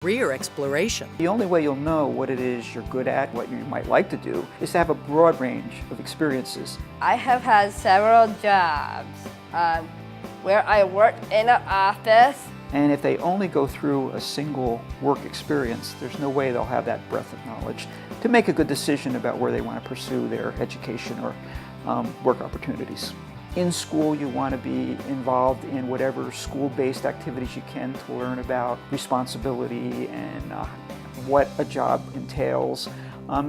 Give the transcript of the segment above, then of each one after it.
Career exploration. The only way you'll know what it is you're good at, what you might like to do, is to have a broad range of experiences. I have had several jobs where I worked in an office. And if they only go through a single work experience, there's no way they'll have that breadth of knowledge to make a good decision about where they want to pursue their education or work opportunities. In school, you want to be involved in whatever school-based activities you can to learn about responsibility and what a job entails.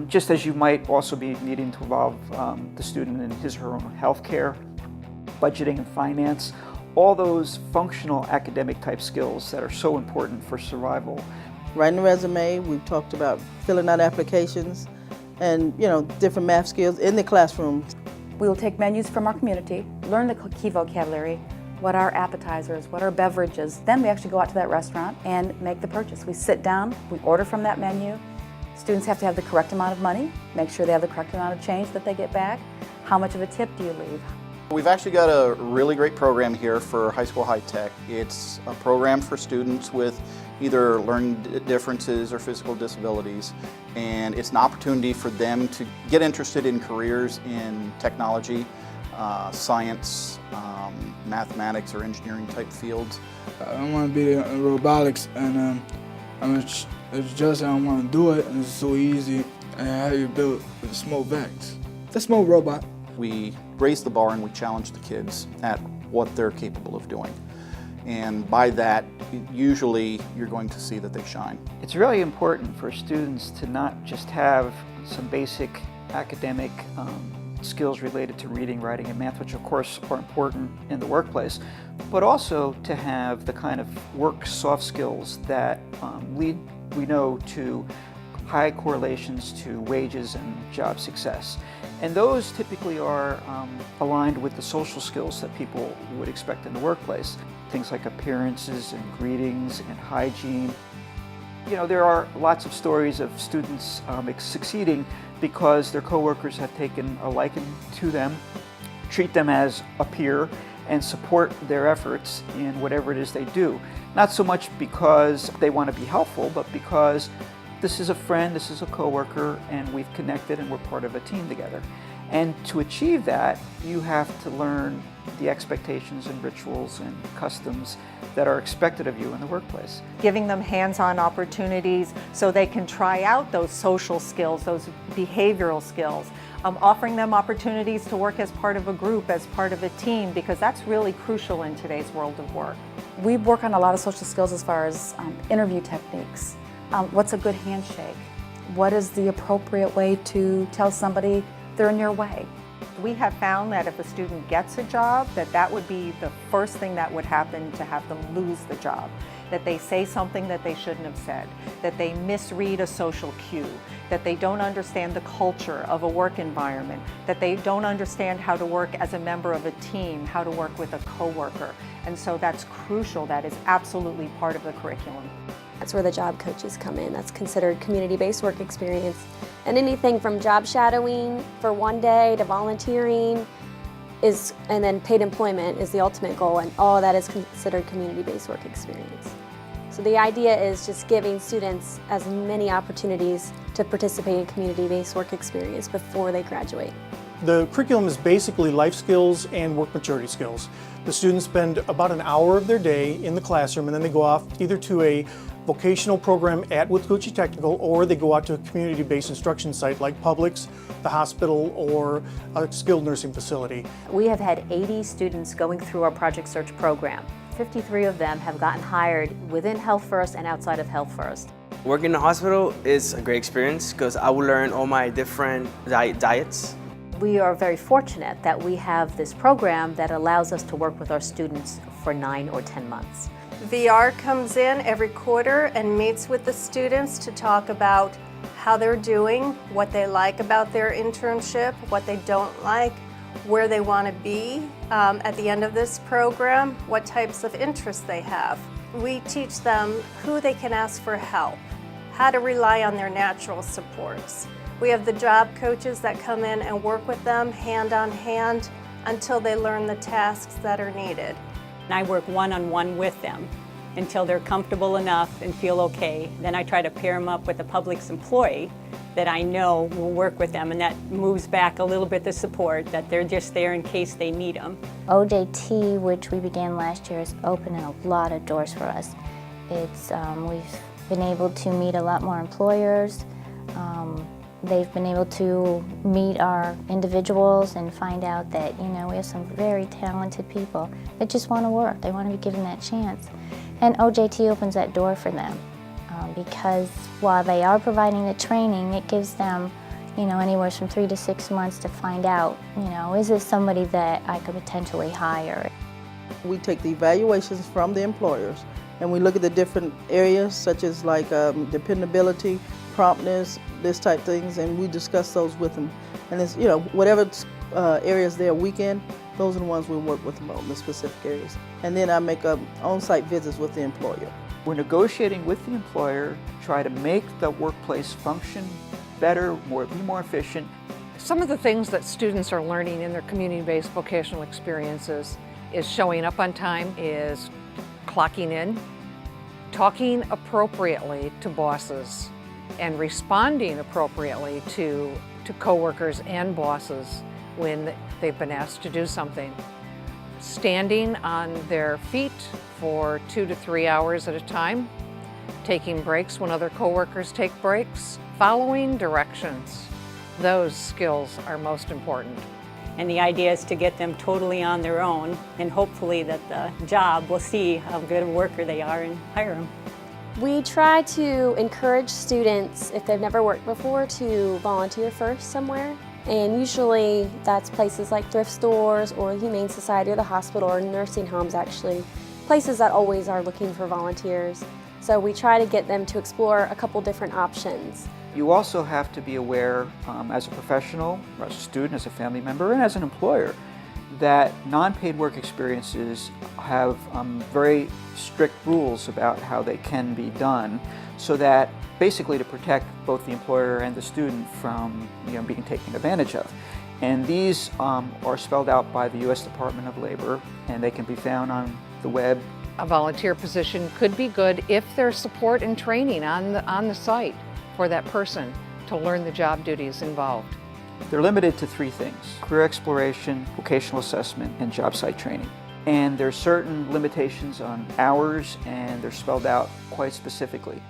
Just as you might also be needing to involve the student in his or her own healthcare, budgeting and finance, all those functional academic type skills that are so important for survival. Writing a resume, we've talked about filling out applications and different math skills in the classroom. We will take menus from our community, learn the key vocabulary, what are appetizers, what are beverages. Then we actually go out to that restaurant and make the purchase. We sit down, we order from that menu. Students have to have the correct amount of money, make sure they have the correct amount of change that they get back. How much of a tip do you leave? We've actually got a really great program here for high school high tech. It's a program for students with either learning differences or physical disabilities, and it's an opportunity for them to get interested in careers in technology, science, mathematics or engineering type fields. I want to be in robotics, and it's just I don't want to do it, and it's so easy. And how you build a small vacs, a small robot. We raise the bar and we challenge the kids at what they're capable of doing. And by that, usually you're going to see that they shine. It's really important for students to not just have some basic academic skills related to reading, writing, and math, which of course are important in the workplace, but also to have the kind of work soft skills that lead, we know, to high correlations to wages and job success. And those typically are aligned with the social skills that people would expect in the workplace. Things like appearances and greetings and hygiene. There are lots of stories of students succeeding because their coworkers have taken a liking to them, treat them as a peer, and support their efforts in whatever it is they do. Not so much because they want to be helpful, but because this is a friend, this is a coworker, and we've connected and we're part of a team together. And to achieve that, you have to learn the expectations and rituals and customs that are expected of you in the workplace. Giving them hands-on opportunities so they can try out those social skills, those behavioral skills. Offering them opportunities to work as part of a group, as part of a team, because that's really crucial in today's world of work. We work on a lot of social skills as far as interview techniques. What's a good handshake? What is the appropriate way to tell somebody they're in your way? We have found that if a student gets a job, that would be the first thing that would happen to have them lose the job. That they say something that they shouldn't have said, that they misread a social cue, that they don't understand the culture of a work environment, that they don't understand how to work as a member of a team, how to work with a coworker. And so that's crucial. That is absolutely part of the curriculum. That's where the job coaches come in. That's considered community-based work experience. And anything from job shadowing for one day to volunteering and then paid employment is the ultimate goal, and all of that is considered community-based work experience. So the idea is just giving students as many opportunities to participate in community-based work experience before they graduate. The curriculum is basically life skills and work maturity skills. The students spend about an hour of their day in the classroom, and then they go off either to a vocational program at Withlacoochee Technical, or they go out to a community-based instruction site like Publix, the hospital, or a skilled nursing facility. We have had 80 students going through our Project Search program. 53 of them have gotten hired within Health First and outside of Health First. Working in the hospital is a great experience because I will learn all my different diets. We are very fortunate that we have this program that allows us to work with our students for 9 or 10 months. VR comes in every quarter and meets with the students to talk about how they're doing, what they like about their internship, what they don't like, where they want to be at the end of this program, what types of interests they have. We teach them who they can ask for help, how to rely on their natural supports. We have the job coaches that come in and work with them hand on hand until they learn the tasks that are needed. I work one-on-one with them until they're comfortable enough and feel okay. Then I try to pair them up with a Publix employee that I know will work with them, and that moves back a little bit the support, that they're just there in case they need them. OJT, which we began last year, is opening a lot of doors for us. We've been able to meet a lot more employers. They've been able to meet our individuals and find out that, we have some very talented people that just want to work. They want to be given that chance. And OJT opens that door for them because while they are providing the training, it gives them, anywhere from 3 to 6 months to find out, is this somebody that I could potentially hire? We take the evaluations from the employers and we look at the different areas such as like dependability, promptness, this type things, and we discuss those with them. And it's, whatever areas they're weak in, those are the ones we work with them on, the specific areas. And then I make on-site visits with the employer. We're negotiating with the employer to try to make the workplace function better, be more efficient. Some of the things that students are learning in their community-based vocational experiences is showing up on time, is clocking in, talking appropriately to bosses, and responding appropriately to coworkers and bosses when they've been asked to do something. Standing on their feet for 2 to 3 hours at a time, taking breaks when other coworkers take breaks, following directions. Those skills are most important. And the idea is to get them totally on their own, and hopefully that the job will see how good a worker they are and hire them. We try to encourage students, if they've never worked before, to volunteer first somewhere. And usually that's places like thrift stores or the Humane Society or the hospital or nursing homes, actually. Places that always are looking for volunteers. So we try to get them to explore a couple different options. You also have to be aware as a professional, or as a student, as a family member, and as an employer, that non-paid work experiences have very strict rules about how they can be done, so that basically to protect both the employer and the student from being taken advantage of. And these are spelled out by the U.S. Department of Labor, and they can be found on the web. A volunteer position could be good if there's support and training on the site for that person to learn the job duties involved. They're limited to 3 things: career exploration, vocational assessment, and job site training. And there's certain limitations on hours, and they're spelled out quite specifically.